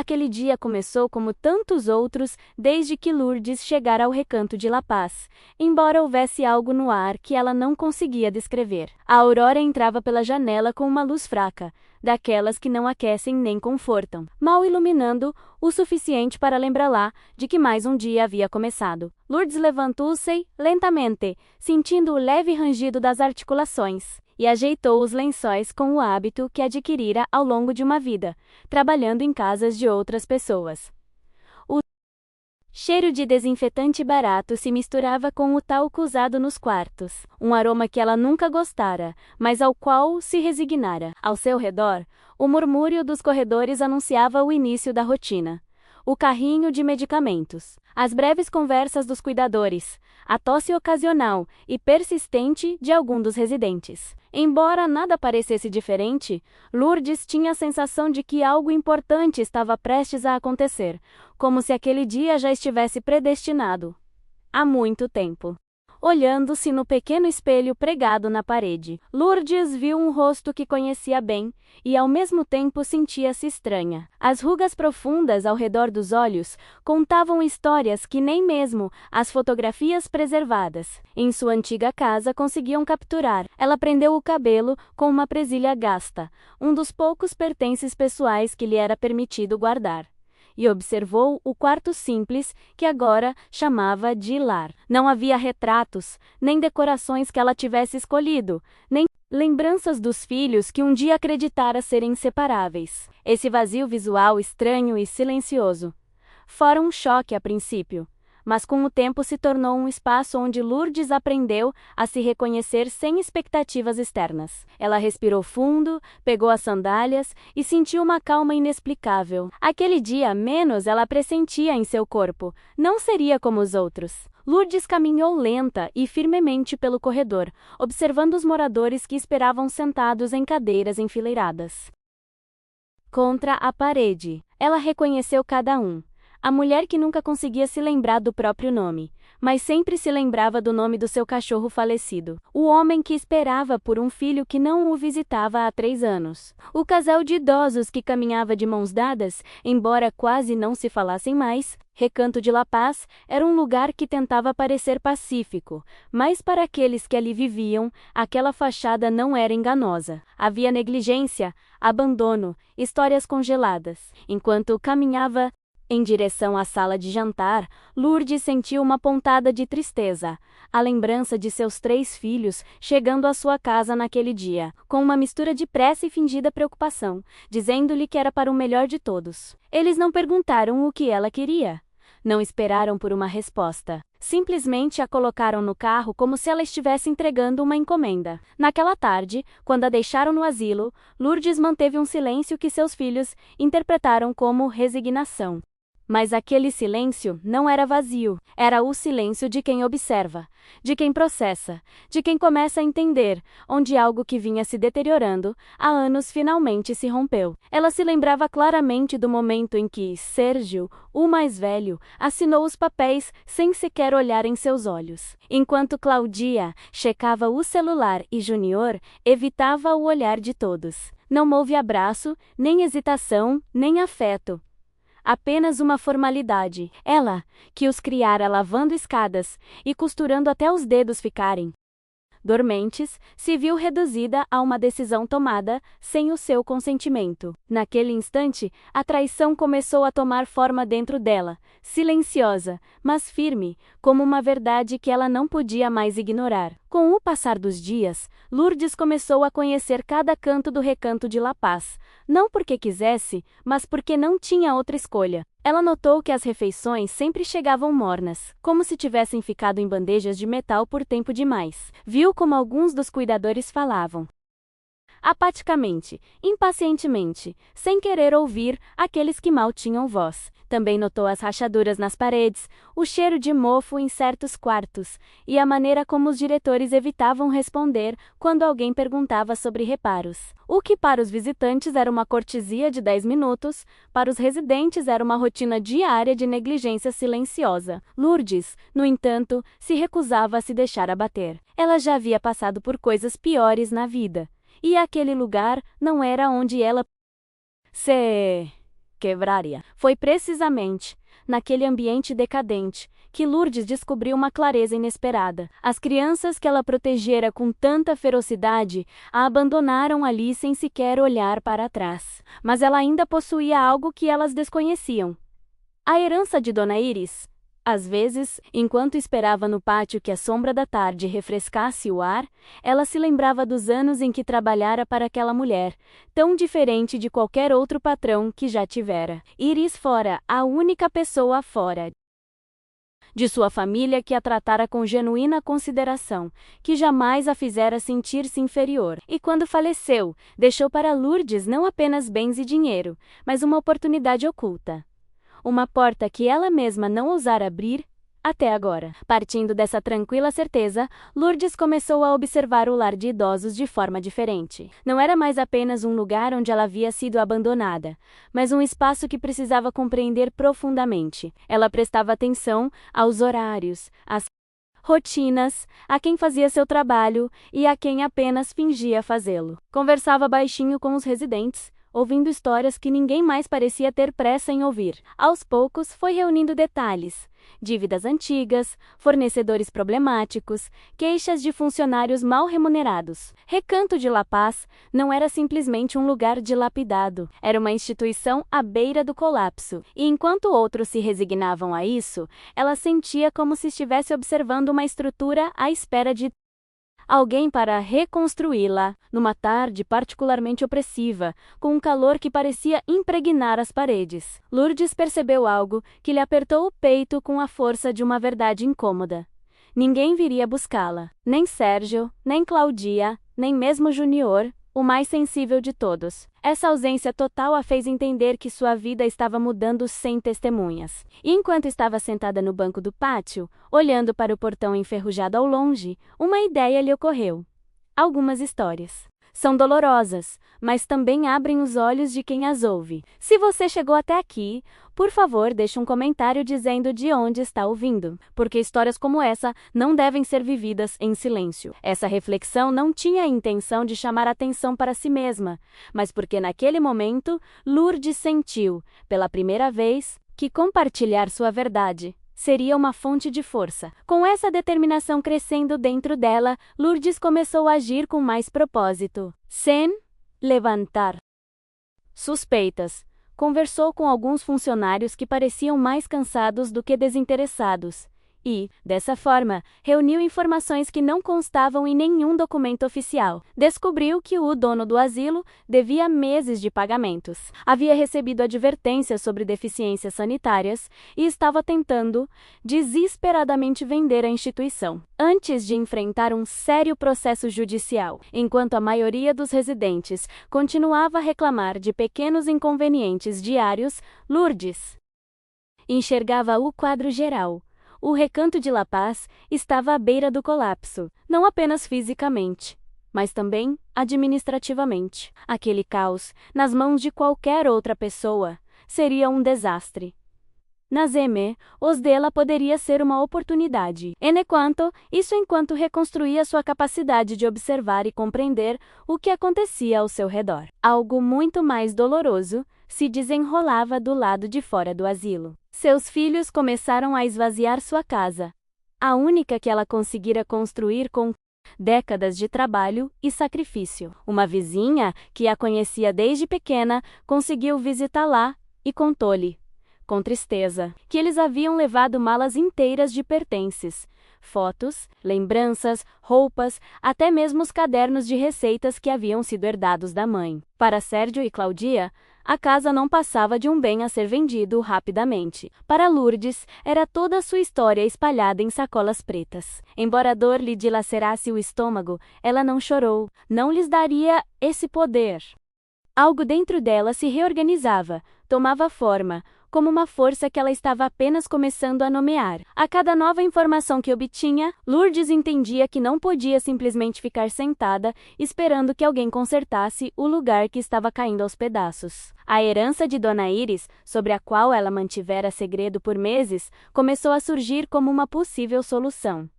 Aquele dia começou como tantos outros, desde que Lourdes chegara ao Recanto de La Paz, embora houvesse algo no ar que ela não conseguia descrever. A aurora entrava pela janela com uma luz fraca, daquelas que não aquecem nem confortam, mal iluminando o suficiente para lembrá-la de que mais um dia havia começado. Lourdes levantou-se lentamente, sentindo o leve rangido das articulações, e ajeitou os lençóis com o hábito que adquirira ao longo de uma vida, trabalhando em casas de outras pessoas. O cheiro de desinfetante barato se misturava com o talco usado nos quartos, um aroma que ela nunca gostara, mas ao qual se resignara. Ao seu redor, o murmúrio dos corredores anunciava o início da rotina. O carrinho de medicamentos, as breves conversas dos cuidadores, a tosse ocasional e persistente de algum dos residentes. Embora nada parecesse diferente, Lourdes tinha a sensação de que algo importante estava prestes a acontecer, como se aquele dia já estivesse predestinado há muito tempo. Olhando-se no pequeno espelho pregado na parede, Lourdes viu um rosto que conhecia bem, e ao mesmo tempo sentia-se estranha. As rugas profundas ao redor dos olhos contavam histórias que nem mesmo as fotografias preservadas em sua antiga casa conseguiam capturar. Ela prendeu o cabelo com uma presilha gasta, um dos poucos pertences pessoais que lhe era permitido guardar, e observou o quarto simples que agora chamava de lar. Não havia retratos, nem decorações que ela tivesse escolhido, nem lembranças dos filhos que um dia acreditara serem inseparáveis. Esse vazio visual estranho e silencioso fora um choque a princípio, mas com o tempo se tornou um espaço onde Lourdes aprendeu a se reconhecer sem expectativas externas. Ela respirou fundo, pegou as sandálias e sentiu uma calma inexplicável. Aquele dia, menos ela pressentia em seu corpo, não seria como os outros. Lourdes caminhou lenta e firmemente pelo corredor, observando os moradores que esperavam sentados em cadeiras enfileiradas contra a parede. Ela reconheceu cada um. A mulher que nunca conseguia se lembrar do próprio nome, mas sempre se lembrava do nome do seu cachorro falecido. O homem que esperava por um filho que não o visitava há 3 anos. O casal de idosos que caminhava de mãos dadas, embora quase não se falassem mais. Recanto de La Paz era um lugar que tentava parecer pacífico, mas para aqueles que ali viviam, aquela fachada não era enganosa. Havia negligência, abandono, histórias congeladas. Enquanto caminhava em direção à sala de jantar, Lourdes sentiu uma pontada de tristeza, a lembrança de seus 3 filhos chegando à sua casa naquele dia, com uma mistura de pressa e fingida preocupação, dizendo-lhe que era para o melhor de todos. Eles não perguntaram o que ela queria. Não esperaram por uma resposta. Simplesmente a colocaram no carro como se ela estivesse entregando uma encomenda. Naquela tarde, quando a deixaram no asilo, Lourdes manteve um silêncio que seus filhos interpretaram como resignação. Mas aquele silêncio não era vazio, era o silêncio de quem observa, de quem processa, de quem começa a entender, onde algo que vinha se deteriorando há anos finalmente se rompeu. Ela se lembrava claramente do momento em que Sérgio, o mais velho, assinou os papéis sem sequer olhar em seus olhos, enquanto Claudia checava o celular e Júnior evitava o olhar de todos. Não houve abraço, nem hesitação, nem afeto. Apenas uma formalidade. Ela, que os criara lavando escadas e costurando até os dedos ficarem dormentes, se viu reduzida a uma decisão tomada sem o seu consentimento. Naquele instante, a traição começou a tomar forma dentro dela, silenciosa, mas firme, como uma verdade que ela não podia mais ignorar. Com o passar dos dias, Lourdes começou a conhecer cada canto do Recanto de La Paz, não porque quisesse, mas porque não tinha outra escolha. Ela notou que as refeições sempre chegavam mornas, como se tivessem ficado em bandejas de metal por tempo demais. Viu como alguns dos cuidadores falavam apaticamente, impacientemente, sem querer ouvir aqueles que mal tinham voz. Também notou as rachaduras nas paredes, o cheiro de mofo em certos quartos, e a maneira como os diretores evitavam responder quando alguém perguntava sobre reparos. O que para os visitantes era uma cortesia de 10 minutos, para os residentes era uma rotina diária de negligência silenciosa. Lourdes, no entanto, se recusava a se deixar abater. Ela já havia passado por coisas piores na vida. E aquele lugar não era onde ela se quebraria. Foi precisamente naquele ambiente decadente que Lourdes descobriu uma clareza inesperada. As crianças que ela protegera com tanta ferocidade a abandonaram ali sem sequer olhar para trás. Mas ela ainda possuía algo que elas desconheciam: a herança de Dona Iris. Às vezes, enquanto esperava no pátio que a sombra da tarde refrescasse o ar, ela se lembrava dos anos em que trabalhara para aquela mulher, tão diferente de qualquer outro patrão que já tivera. Iris fora a única pessoa fora de sua família que a tratara com genuína consideração, que jamais a fizera sentir-se inferior. E quando faleceu, deixou para Lourdes não apenas bens e dinheiro, mas uma oportunidade oculta. Uma porta que ela mesma não ousara abrir até agora. Partindo dessa tranquila certeza, Lourdes começou a observar o lar de idosos de forma diferente. Não era mais apenas um lugar onde ela havia sido abandonada, mas um espaço que precisava compreender profundamente. Ela prestava atenção aos horários, às rotinas, a quem fazia seu trabalho e a quem apenas fingia fazê-lo. Conversava baixinho com os residentes, ouvindo histórias que ninguém mais parecia ter pressa em ouvir. Aos poucos, foi reunindo detalhes: dívidas antigas, fornecedores problemáticos, queixas de funcionários mal remunerados. Recanto de La Paz não era simplesmente um lugar dilapidado, era uma instituição à beira do colapso. E enquanto outros se resignavam a isso, ela sentia como se estivesse observando uma estrutura à espera de alguém para reconstruí-la. Numa tarde particularmente opressiva, com um calor que parecia impregnar as paredes, Lourdes percebeu algo que lhe apertou o peito com a força de uma verdade incômoda. Ninguém viria buscá-la. Nem Sérgio, nem Claudia, nem mesmo Junior, o mais sensível de todos. Essa ausência total a fez entender que sua vida estava mudando sem testemunhas. E enquanto estava sentada no banco do pátio, olhando para o portão enferrujado ao longe, uma ideia lhe ocorreu. Algumas histórias são dolorosas, mas também abrem os olhos de quem as ouve. Se você chegou até aqui, por favor, deixe um comentário dizendo de onde está ouvindo, porque histórias como essa não devem ser vividas em silêncio. Essa reflexão não tinha a intenção de chamar atenção para si mesma, mas porque naquele momento, Lourdes sentiu, pela primeira vez, que compartilhar sua verdade seria uma fonte de força. Com essa determinação crescendo dentro dela, Lourdes começou a agir com mais propósito. Sem levantar suspeitas, conversou com alguns funcionários que pareciam mais cansados do que desinteressados. E, dessa forma, reuniu informações que não constavam em nenhum documento oficial. Descobriu que o dono do asilo devia meses de pagamentos. Havia recebido advertências sobre deficiências sanitárias e estava tentando desesperadamente vender a instituição, antes de enfrentar um sério processo judicial. Enquanto a maioria dos residentes continuava a reclamar de pequenos inconvenientes diários, Lourdes enxergava o quadro geral. O Recanto de La Paz estava à beira do colapso, não apenas fisicamente, mas também administrativamente. Aquele caos, nas mãos de qualquer outra pessoa, seria um desastre. Nas os dela poderia ser uma oportunidade. Enquanto reconstruía sua capacidade de observar e compreender o que acontecia ao seu redor. Algo muito mais doloroso se desenrolava do lado de fora do asilo. Seus filhos começaram a esvaziar sua casa, a única que ela conseguira construir com décadas de trabalho e sacrifício. Uma vizinha, que a conhecia desde pequena, conseguiu visitá-la e contou-lhe, com tristeza, que eles haviam levado malas inteiras de pertences, fotos, lembranças, roupas, até mesmo os cadernos de receitas que haviam sido herdados da mãe. Para Sérgio e Claudia, a casa não passava de um bem a ser vendido rapidamente. Para Lourdes, era toda a sua história espalhada em sacolas pretas. Embora a dor lhe dilacerasse o estômago, ela não chorou, não lhes daria esse poder. Algo dentro dela se reorganizava, tomava forma, como uma força que ela estava apenas começando a nomear. A cada nova informação que obtinha, Lourdes entendia que não podia simplesmente ficar sentada, esperando que alguém consertasse o lugar que estava caindo aos pedaços. A herança de Dona Iris, sobre a qual ela mantivera segredo por meses, começou a surgir como uma possível solução.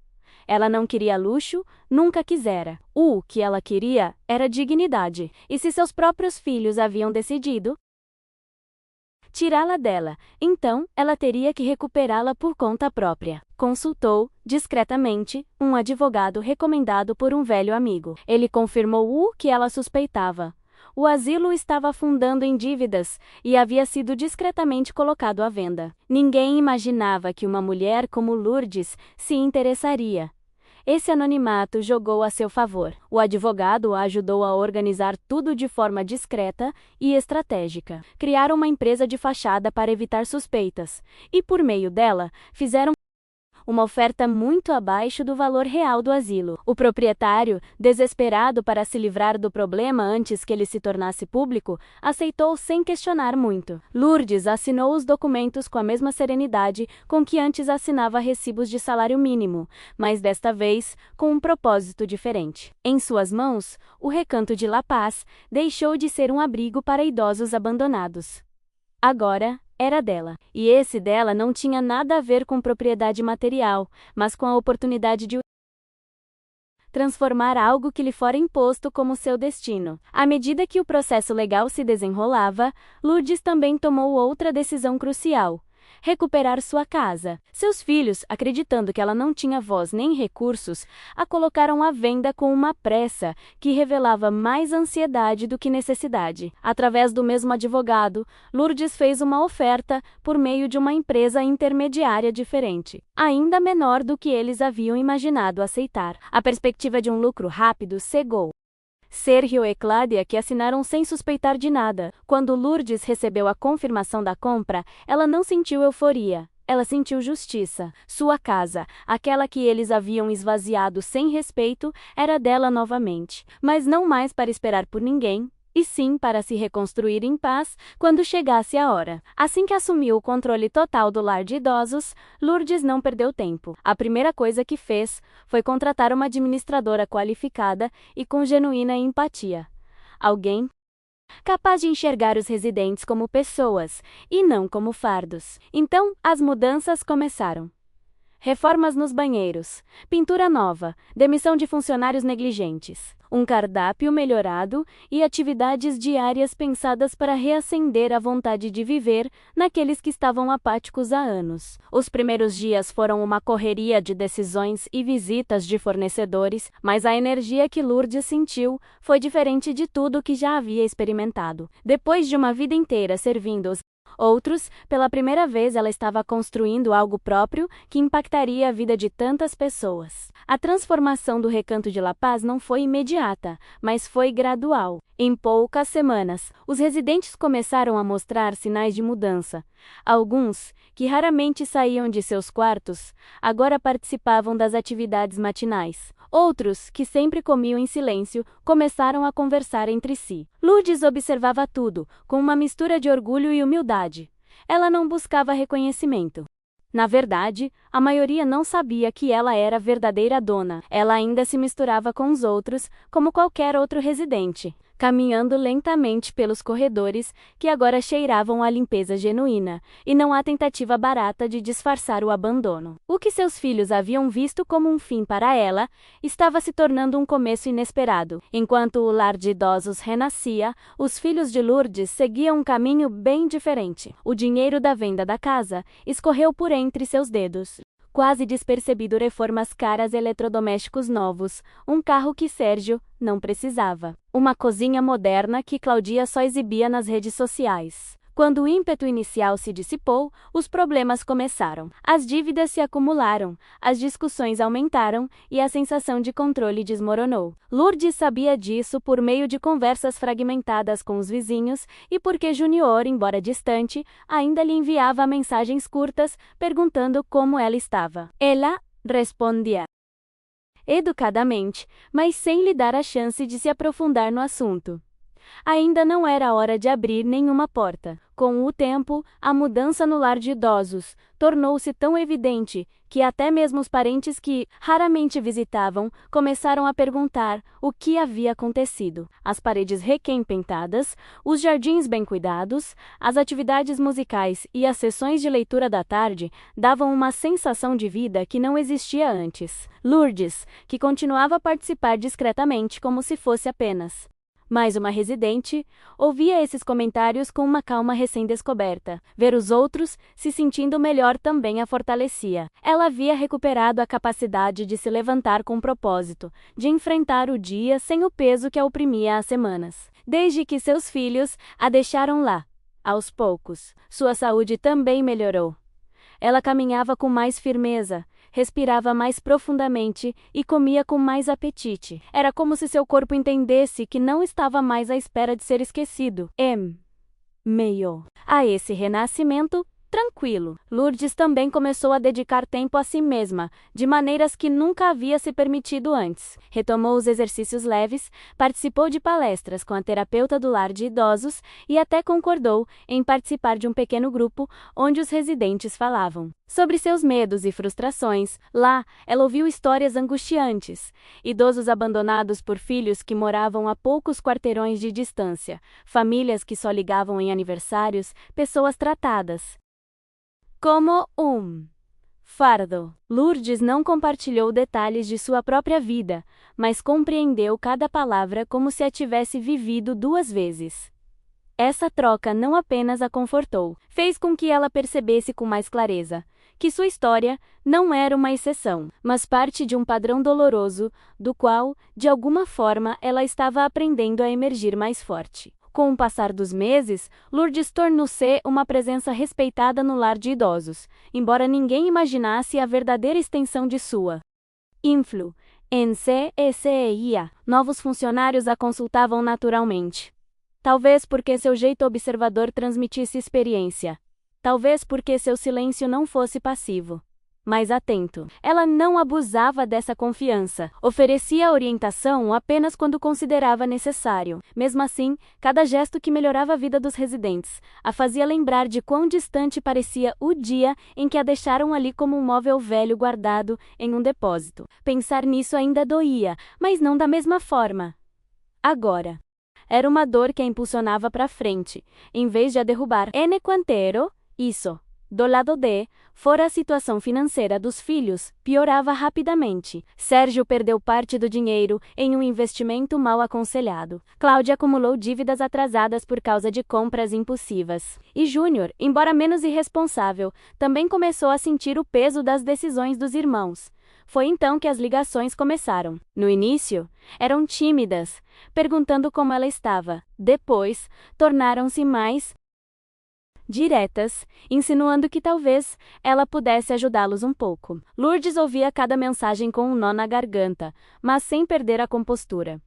Ela não queria luxo, nunca quisera. O que ela queria era dignidade. E se seus próprios filhos haviam decidido tirá-la dela, então ela teria que recuperá-la por conta própria. Consultou, discretamente, um advogado recomendado por um velho amigo. Ele confirmou o que ela suspeitava. O asilo estava afundando em dívidas e havia sido discretamente colocado à venda. Ninguém imaginava que uma mulher como Lourdes se interessaria. Esse anonimato jogou a seu favor. O advogado a ajudou a organizar tudo de forma discreta e estratégica. Criaram uma empresa de fachada para evitar suspeitas, e por meio dela, fizeram uma oferta muito abaixo do valor real do asilo. O proprietário, desesperado para se livrar do problema antes que ele se tornasse público, aceitou sem questionar muito. Lourdes assinou os documentos com a mesma serenidade com que antes assinava recibos de salário mínimo, mas desta vez com um propósito diferente. Em suas mãos, o Recanto de La Paz deixou de ser um abrigo para idosos abandonados. Agora, era dela. E esse dela não tinha nada a ver com propriedade material, mas com a oportunidade de transformar algo que lhe fora imposto como seu destino. À medida que o processo legal se desenrolava, Lourdes também tomou outra decisão crucial: recuperar sua casa. Seus filhos, acreditando que ela não tinha voz nem recursos, a colocaram à venda com uma pressa que revelava mais ansiedade do que necessidade. Através do mesmo advogado, Lourdes fez uma oferta por meio de uma empresa intermediária diferente, ainda menor do que eles haviam imaginado aceitar. A perspectiva de um lucro rápido cegou Sérgio e Cláudia, que assinaram sem suspeitar de nada. Quando Lourdes recebeu a confirmação da compra, ela não sentiu euforia. Ela sentiu justiça. Sua casa, aquela que eles haviam esvaziado sem respeito, era dela novamente. Mas não mais para esperar por ninguém, e sim para se reconstruir em paz quando chegasse a hora. Assim que assumiu o controle total do lar de idosos, Lourdes não perdeu tempo. A primeira coisa que fez foi contratar uma administradora qualificada e com genuína empatia. Alguém capaz de enxergar os residentes como pessoas e não como fardos. Então, as mudanças começaram. Reformas nos banheiros, pintura nova, demissão de funcionários negligentes, um cardápio melhorado e atividades diárias pensadas para reacender a vontade de viver naqueles que estavam apáticos há anos. Os primeiros dias foram uma correria de decisões e visitas de fornecedores, mas a energia que Lourdes sentiu foi diferente de tudo que já havia experimentado. Depois de uma vida inteira servindo os outros, pela primeira vez ela estava construindo algo próprio que impactaria a vida de tantas pessoas. A transformação do Recanto de La Paz não foi imediata, mas foi gradual. Em poucas semanas, os residentes começaram a mostrar sinais de mudança. Alguns, que raramente saíam de seus quartos, agora participavam das atividades matinais. Outros, que sempre comiam em silêncio, começaram a conversar entre si. Lourdes observava tudo, com uma mistura de orgulho e humildade. Ela não buscava reconhecimento. Na verdade, a maioria não sabia que ela era a verdadeira dona. Ela ainda se misturava com os outros, como qualquer outro residente, caminhando lentamente pelos corredores que agora cheiravam a limpeza genuína, e não a tentativa barata de disfarçar o abandono. O que seus filhos haviam visto como um fim para ela, estava se tornando um começo inesperado. Enquanto o lar de idosos renascia, os filhos de Lourdes seguiam um caminho bem diferente. O dinheiro da venda da casa escorreu por entre seus dedos. Quase despercebido, reformas caras, eletrodomésticos novos, um carro que Sérgio não precisava, uma cozinha moderna que Cláudia só exibia nas redes sociais. Quando o ímpeto inicial se dissipou, os problemas começaram. As dívidas se acumularam, as discussões aumentaram e a sensação de controle desmoronou. Lourdes sabia disso por meio de conversas fragmentadas com os vizinhos e porque Junior, embora distante, ainda lhe enviava mensagens curtas perguntando como ela estava. Ela respondia educadamente, mas sem lhe dar a chance de se aprofundar no assunto. Ainda não era hora de abrir nenhuma porta. Com o tempo, a mudança no lar de idosos tornou-se tão evidente que até mesmo os parentes que raramente visitavam começaram a perguntar o que havia acontecido. As paredes requem-pintadas, os jardins bem cuidados, as atividades musicais e as sessões de leitura da tarde davam uma sensação de vida que não existia antes. Lourdes, que continuava a participar discretamente como se fosse apenas Mais uma residente ouvia esses comentários com uma calma recém-descoberta. Ver os outros se sentindo melhor também a fortalecia. Ela havia recuperado a capacidade de se levantar com propósito, de enfrentar o dia sem o peso que a oprimia há semanas. Desde que seus filhos a deixaram lá, aos poucos, sua saúde também melhorou. Ela caminhava com mais firmeza, respirava mais profundamente e comia com mais apetite. Era como se seu corpo entendesse que não estava mais à espera de ser esquecido. Meio a esse renascimento tranquilo, Lourdes também começou a dedicar tempo a si mesma, de maneiras que nunca havia se permitido antes. Retomou os exercícios leves, participou de palestras com a terapeuta do lar de idosos e até concordou em participar de um pequeno grupo onde os residentes falavam sobre seus medos e frustrações. Lá, ela ouviu histórias angustiantes. Idosos abandonados por filhos que moravam a poucos quarteirões de distância, famílias que só ligavam em aniversários, pessoas tratadas como um fardo. Lourdes não compartilhou detalhes de sua própria vida, mas compreendeu cada palavra como se a tivesse vivido 2 vezes. Essa troca não apenas a confortou, fez com que ela percebesse com mais clareza que sua história não era uma exceção, mas parte de um padrão doloroso, do qual, de alguma forma, ela estava aprendendo a emergir mais forte. Com o passar dos meses, Lourdes tornou-se uma presença respeitada no lar de idosos, embora ninguém imaginasse a verdadeira extensão de sua influência. Novos funcionários a consultavam naturalmente. Talvez porque seu jeito observador transmitisse experiência. Talvez porque seu silêncio não fosse passivo, mas atento. Ela não abusava dessa confiança. Oferecia orientação apenas quando considerava necessário. Mesmo assim, cada gesto que melhorava a vida dos residentes a fazia lembrar de quão distante parecia o dia em que a deixaram ali como um móvel velho guardado em um depósito. Pensar nisso ainda doía, mas não da mesma forma. Agora, era uma dor que a impulsionava para frente, em vez de a derrubar. Isso. Do lado de fora, a situação financeira dos filhos piorava rapidamente. Sérgio perdeu parte do dinheiro em um investimento mal aconselhado. Cláudia acumulou dívidas atrasadas por causa de compras impulsivas. E Júnior, embora menos irresponsável, também começou a sentir o peso das decisões dos irmãos. Foi então que as ligações começaram. No início, eram tímidas, perguntando como ela estava. Depois, tornaram-se mais diretas, insinuando que talvez ela pudesse ajudá-los um pouco. Lourdes ouvia cada mensagem com um nó na garganta, mas sem perder a compostura.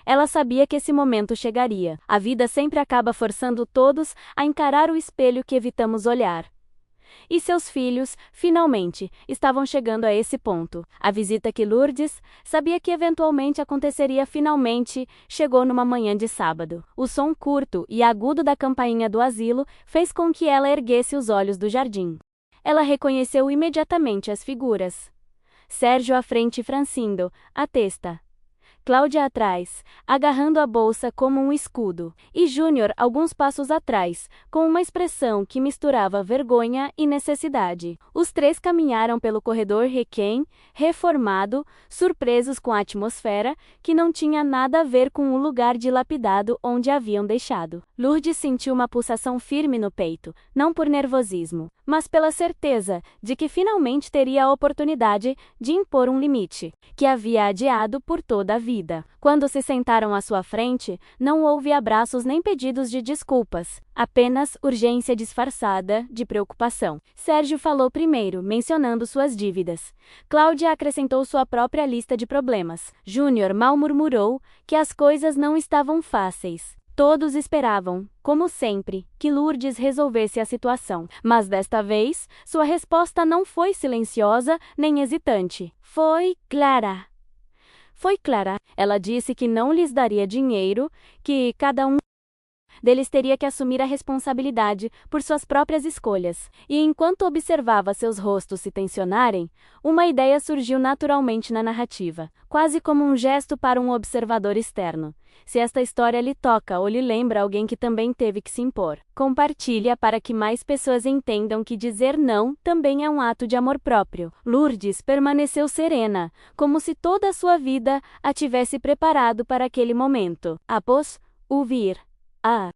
Ela sabia que esse momento chegaria. A vida sempre acaba forçando todos a encarar o espelho que evitamos olhar. E seus filhos, finalmente, estavam chegando a esse ponto. A visita que Lourdes sabia que eventualmente aconteceria finalmente chegou numa manhã de sábado. O som curto e agudo da campainha do asilo fez com que ela erguesse os olhos do jardim. Ela reconheceu imediatamente as figuras. Sérgio à frente franzindo a testa. Cláudia atrás, agarrando a bolsa como um escudo, e Júnior alguns passos atrás, com uma expressão que misturava vergonha e necessidade. Os 3 caminharam pelo corredor reformado, surpresos com a atmosfera, que não tinha nada a ver com o lugar dilapidado onde a haviam deixado. Lourdes sentiu uma pulsação firme no peito, não por nervosismo, mas pela certeza de que finalmente teria a oportunidade de impor um limite, que havia adiado por toda a vida. Quando se sentaram à sua frente, não houve abraços nem pedidos de desculpas, apenas urgência disfarçada de preocupação. Sérgio falou primeiro, mencionando suas dívidas. Cláudia acrescentou sua própria lista de problemas. Júnior mal murmurou que as coisas não estavam fáceis. Todos esperavam, como sempre, que Lourdes resolvesse a situação. Mas desta vez, sua resposta não foi silenciosa nem hesitante. Foi clara. Ela disse que não lhes daria dinheiro, que cada um deles teria que assumir a responsabilidade por suas próprias escolhas. E enquanto observava seus rostos se tensionarem, uma ideia surgiu naturalmente na narrativa, quase como um gesto para um observador externo. Se esta história lhe toca ou lhe lembra alguém que também teve que se impor, compartilhe-a para que mais pessoas entendam que dizer não também é um ato de amor próprio. Lourdes permaneceu serena, como se toda a sua vida a tivesse preparado para aquele momento. Após ouvir a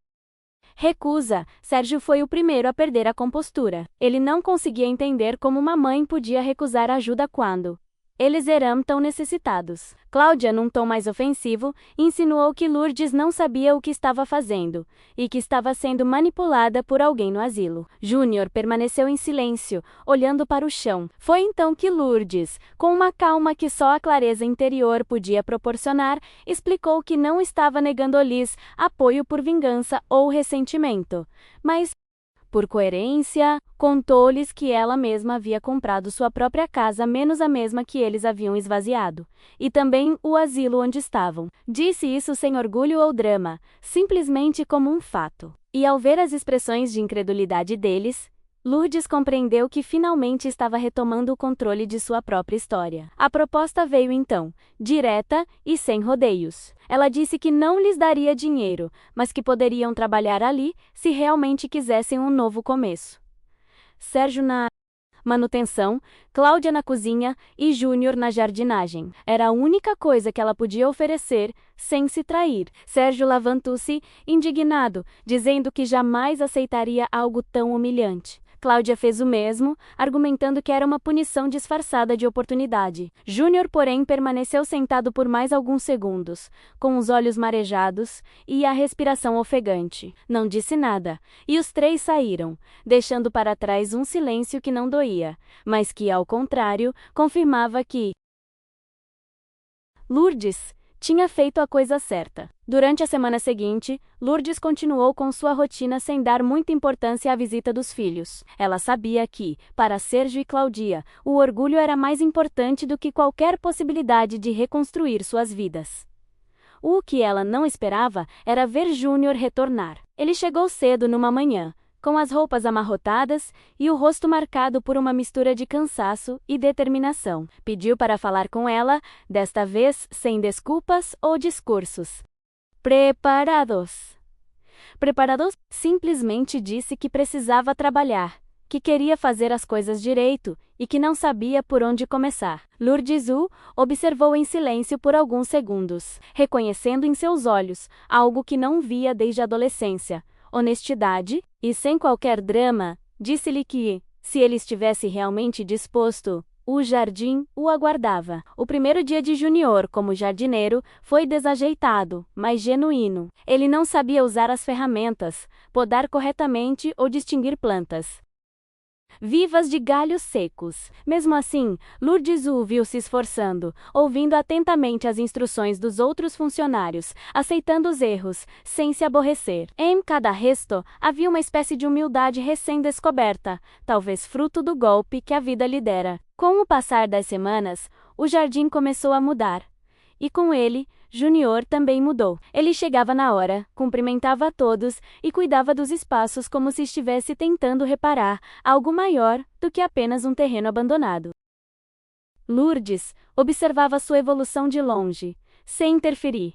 recusa. Sérgio foi o primeiro a perder a compostura. Ele não conseguia entender como uma mãe podia recusar ajuda quando eles eram tão necessitados. Cláudia, num tom mais ofensivo, insinuou que Lourdes não sabia o que estava fazendo e que estava sendo manipulada por alguém no asilo. Júnior permaneceu em silêncio, olhando para o chão. Foi então que Lourdes, com uma calma que só a clareza interior podia proporcionar, explicou que não estava negando-lhes apoio por vingança ou ressentimento, mas por coerência, contou-lhes que ela mesma havia comprado sua própria casa, menos a mesma que eles haviam esvaziado, e também o asilo onde estavam. Disse isso sem orgulho ou drama, simplesmente como um fato. E ao ver as expressões de incredulidade deles, Lourdes compreendeu que finalmente estava retomando o controle de sua própria história. A proposta veio então, direta e sem rodeios. Ela disse que não lhes daria dinheiro, mas que poderiam trabalhar ali se realmente quisessem um novo começo. Sérgio na manutenção, Cláudia na cozinha e Júnior na jardinagem. Era a única coisa que ela podia oferecer, sem se trair. Sérgio levantou-se, indignado, dizendo que jamais aceitaria algo tão humilhante. Cláudia fez o mesmo, argumentando que era uma punição disfarçada de oportunidade. Júnior, porém, permaneceu sentado por mais alguns segundos, com os olhos marejados e a respiração ofegante. Não disse nada, e os três saíram, deixando para trás um silêncio que não doía, mas que, ao contrário, confirmava que Lourdes tinha feito a coisa certa. Durante a semana seguinte, Lourdes continuou com sua rotina sem dar muita importância à visita dos filhos. Ela sabia que, para Sérgio e Cláudia, o orgulho era mais importante do que qualquer possibilidade de reconstruir suas vidas. O que ela não esperava era ver Júnior retornar. Ele chegou cedo numa manhã, com as roupas amarrotadas e o rosto marcado por uma mistura de cansaço e determinação. Pediu para falar com ela, desta vez sem desculpas ou discursos. Preparados. Simplesmente disse que precisava trabalhar, que queria fazer as coisas direito e que não sabia por onde começar. Lourdes o observou em silêncio por alguns segundos, reconhecendo em seus olhos algo que não via desde a adolescência: honestidade, e sem qualquer drama, disse-lhe que, se ele estivesse realmente disposto, o jardim o aguardava. O primeiro dia de Júnior como jardineiro foi desajeitado, mas genuíno. Ele não sabia usar as ferramentas, podar corretamente ou distinguir plantas vivas de galhos secos. Mesmo assim, Lourdes o viu se esforçando, ouvindo atentamente as instruções dos outros funcionários, aceitando os erros, sem se aborrecer. Em cada resto, havia uma espécie de humildade recém-descoberta, talvez fruto do golpe que a vida lhe dera. Com o passar das semanas, o jardim começou a mudar. E com ele, Júnior também mudou. Ele chegava na hora, cumprimentava a todos e cuidava dos espaços como se estivesse tentando reparar algo maior do que apenas um terreno abandonado. Lourdes observava sua evolução de longe, sem interferir,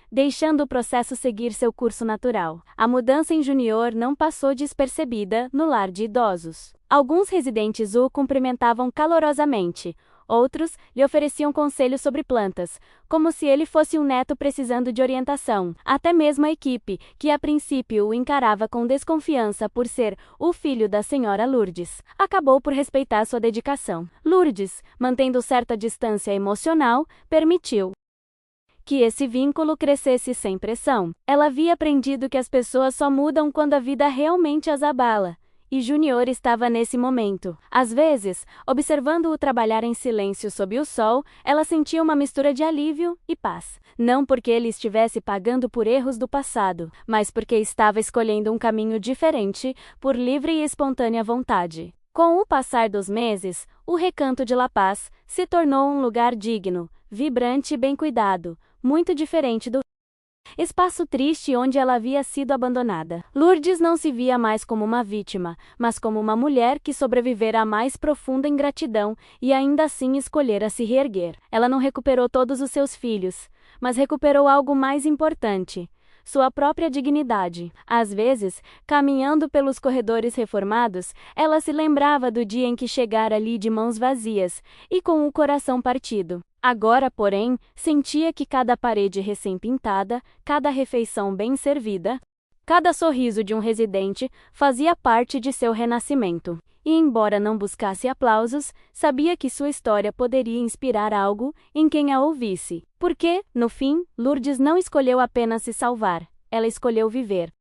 deixando o processo seguir seu curso natural. A mudança em Júnior não passou despercebida no lar de idosos. Alguns residentes o cumprimentavam calorosamente. Outros lhe ofereciam conselhos sobre plantas, como se ele fosse um neto precisando de orientação. Até mesmo a equipe, que a princípio o encarava com desconfiança por ser o filho da senhora Lourdes, acabou por respeitar sua dedicação. Lourdes, mantendo certa distância emocional, permitiu que esse vínculo crescesse sem pressão. Ela havia aprendido que as pessoas só mudam quando a vida realmente as abala. E Júnior estava nesse momento. Às vezes, observando-o trabalhar em silêncio sob o sol, ela sentia uma mistura de alívio e paz. Não porque ele estivesse pagando por erros do passado, mas porque estava escolhendo um caminho diferente, por livre e espontânea vontade. Com o passar dos meses, o Recanto de La Paz se tornou um lugar digno, vibrante e bem cuidado, muito diferente do espaço triste onde ela havia sido abandonada. Lourdes não se via mais como uma vítima, mas como uma mulher que sobrevivera à mais profunda ingratidão e ainda assim escolhera se reerguer. Ela não recuperou todos os seus filhos, mas recuperou algo mais importante: sua própria dignidade. Às vezes, caminhando pelos corredores reformados, ela se lembrava do dia em que chegara ali de mãos vazias e com o coração partido. Agora, porém, sentia que cada parede recém-pintada, cada refeição bem servida, cada sorriso de um residente fazia parte de seu renascimento. E embora não buscasse aplausos, sabia que sua história poderia inspirar algo em quem a ouvisse. Porque, no fim, Lourdes não escolheu apenas se salvar, ela escolheu viver.